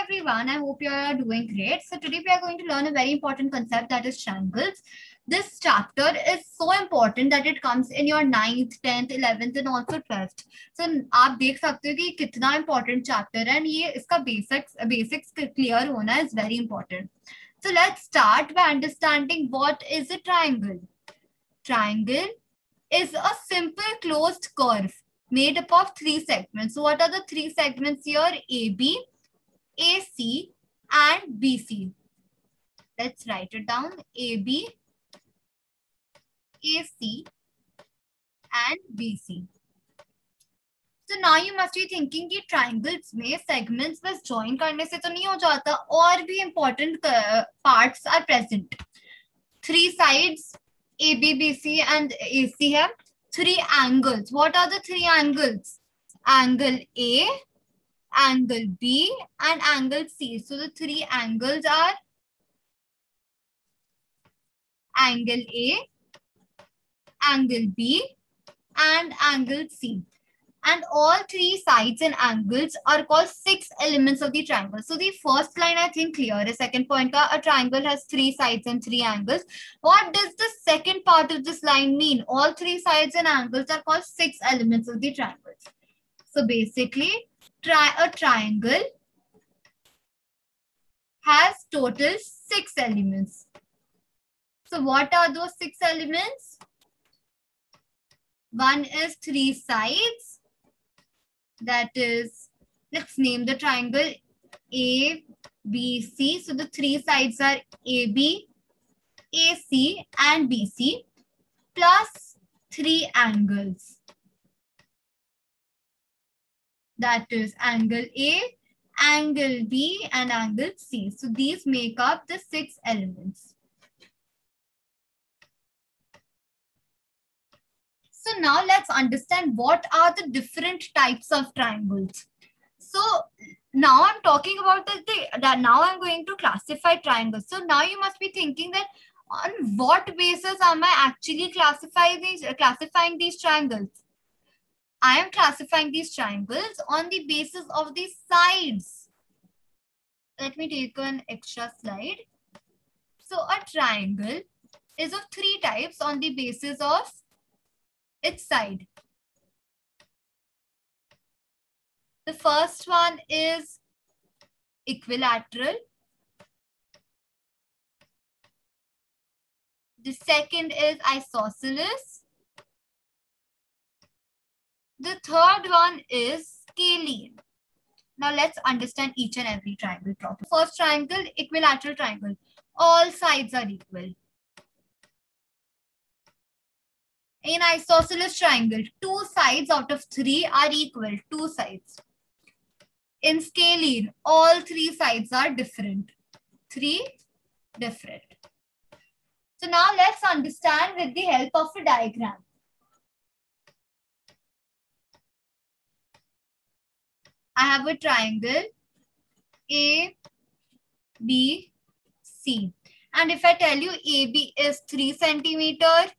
everyone, I hope you are doing great. So today we are going to learn a very important concept, that is triangles. This chapter is so important that it comes in your 9th, 10th, 11th and also 12th. So आप देख सकते हो कि कितना important chapter है and ये इसका basics clear होना is very important. So let's start by understanding what is a triangle. Triangle is a simple closed curve made up of three segments. So what are the three segments here? AB, AC and BC. Let's write it down. AB, AC and BC. So now you must be thinking कि triangles में segments बस join करने से तो नहीं हो जाता, और भी important parts are present. Three sides AB, BC and AC have three angles. What are the three angles? Angle A, angle B and angle C. So the three angles are angle A, angle B and angle C. And all three sides and angles are called six elements of the triangle. So the first line I think clear is. Second point ka, a triangle has three sides and three angles. What does the second part of this line mean? All three sides and angles are called six elements of the triangle. So basically, a triangle has total six elements. So what are those six elements? One is three sides. That is, let's name the triangle A, B, C. So the three sides are AB, AC and BC plus three angles. That is angle A, angle B and angle C. So these make up the six elements. So now let's understand what are the different types of triangles. So now I'm talking about that now I'm going to classify triangles. So now you must be thinking that on what basis am I actually classifying these triangles? I am classifying these triangles on the basis of the sides. Let me take an extra slide. So a triangle is of three types on the basis of its side. The first one is equilateral. The second is isosceles. The third one is scalene. Now let's understand each and every triangle properly. First triangle, equilateral triangle. All sides are equal. In isosceles triangle, two sides out of three are equal. Two sides. In scalene, all three sides are different. Three different. So now let's understand with the help of a diagram. I have a triangle A, B, C. And if I tell you AB is 3 centimeter,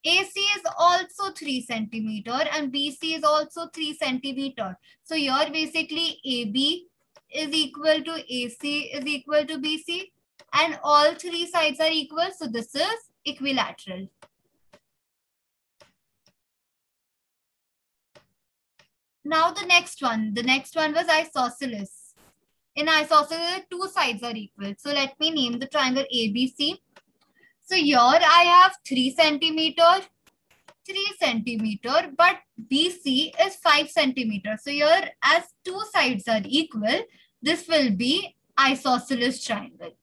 AC is also 3 centimeter and BC is also 3 centimeter. So here basically AB is equal to AC is equal to BC and all three sides are equal. So this is equilateral. Now the next one was isosceles. In isosceles, two sides are equal. So let me name the triangle ABC. So here I have 3 centimeter, 3 centimeter, but BC is 5 centimeter. So here as two sides are equal, this will be isosceles triangle.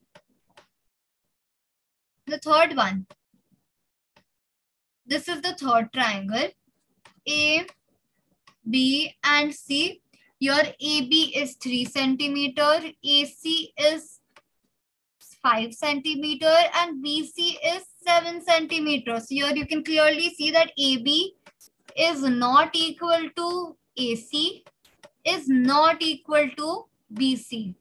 The third one. This is the third triangle. A, B and C. Here AB is 3 centimeter, AC is 5 centimeter and BC is 7 centimeters. So here you can clearly see that AB is not equal to AC, is not equal to BC,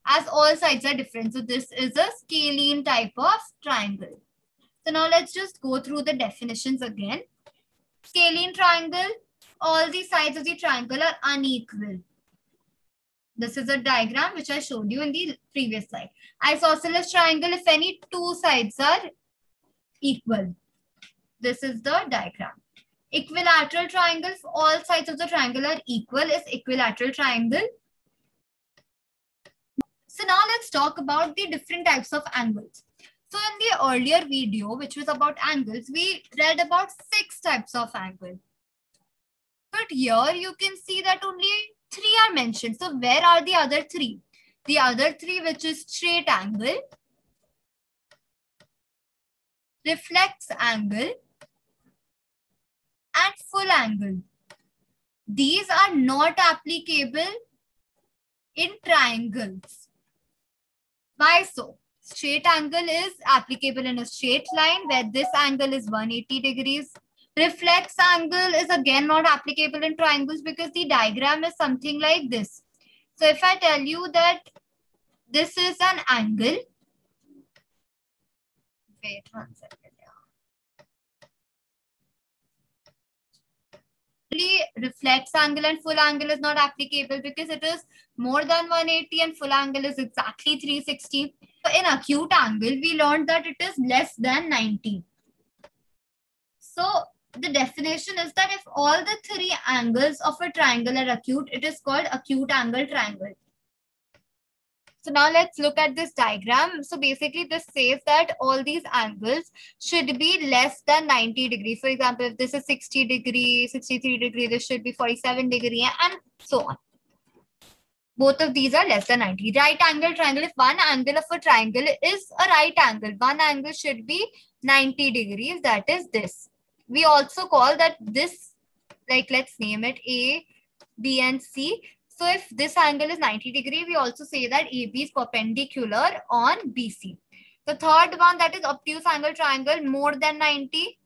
as all sides are different. So this is a scalene type of triangle. So now let's just go through the definitions again. Scalene triangle, all the sides of the triangle are unequal. This is a diagram which I showed you in the previous slide. Isosceles triangle, if any two sides are equal. This is the diagram. Equilateral triangle, if all sides of the triangle are equal, is equilateral triangle. So now let's talk about the different types of angles. So in the earlier video, which was about angles, we read about 6 types of angle. But here you can see that only 3 are mentioned. So where are the other 3? The other 3, which is straight angle, reflex angle, and full angle. These are not applicable in triangles. Why so? Straight angle is applicable in a straight line where this angle is 180 degrees. Reflex angle is again not applicable in triangles because the diagram is something like this. So if I tell you that this is an angle, wait 1 second. Reflex angle and full angle is not applicable because it is more than 180 and full angle is exactly 360. So in acute angle, we learned that it is less than 90. So the definition is that if all the 3 angles of a triangle are acute, it is called acute angle triangle. So now let's look at this diagram. So basically this says that all these angles should be less than 90 degrees. For example, if this is 60 degree, 63 degree, this should be 47 degree and so on. Both of these are less than 90. Right angle triangle, if one angle of a triangle is a right angle, one angle should be 90 degrees. That is this. We also call that this, like let's name it A, B and C. So if this angle is 90 degree, we also say that AB is perpendicular on BC. The third one, that is obtuse angle triangle, more than 90.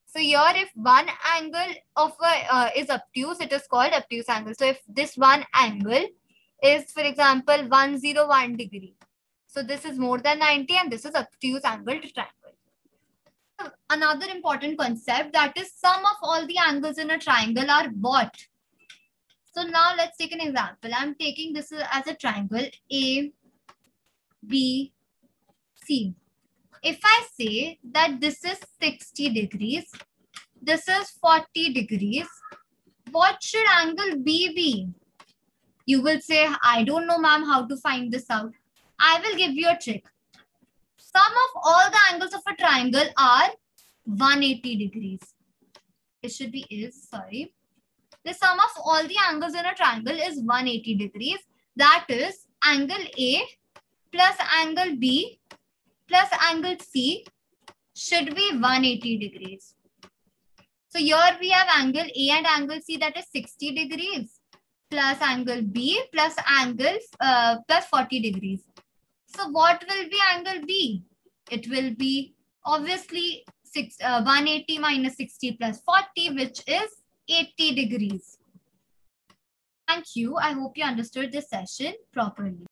So here if one angle of is obtuse, it is called obtuse angle. So if this one angle is, for example, 101 degree. So this is more than 90 and this is obtuse angle triangle. Another important concept, that is sum of all the angles in a triangle are what? So now let's take an example. I'm taking this as a triangle A, B, C. If I say that this is 60 degrees, this is 40 degrees, what should angle B be? You will say, I don't know, ma'am, how to find this out. I will give you a trick. Sum of all the angles of a triangle are 180 degrees. It should be sorry. The sum of all the angles in a triangle is 180 degrees. That is angle A plus angle B plus angle C should be 180 degrees. So here we have angle A and angle C, that is 60 degrees plus angle B plus angle plus 40 degrees. So what will be angle B? It will be obviously 180 minus 60 plus 40, which is 80 degrees. Thank you. I hope you understood this session properly.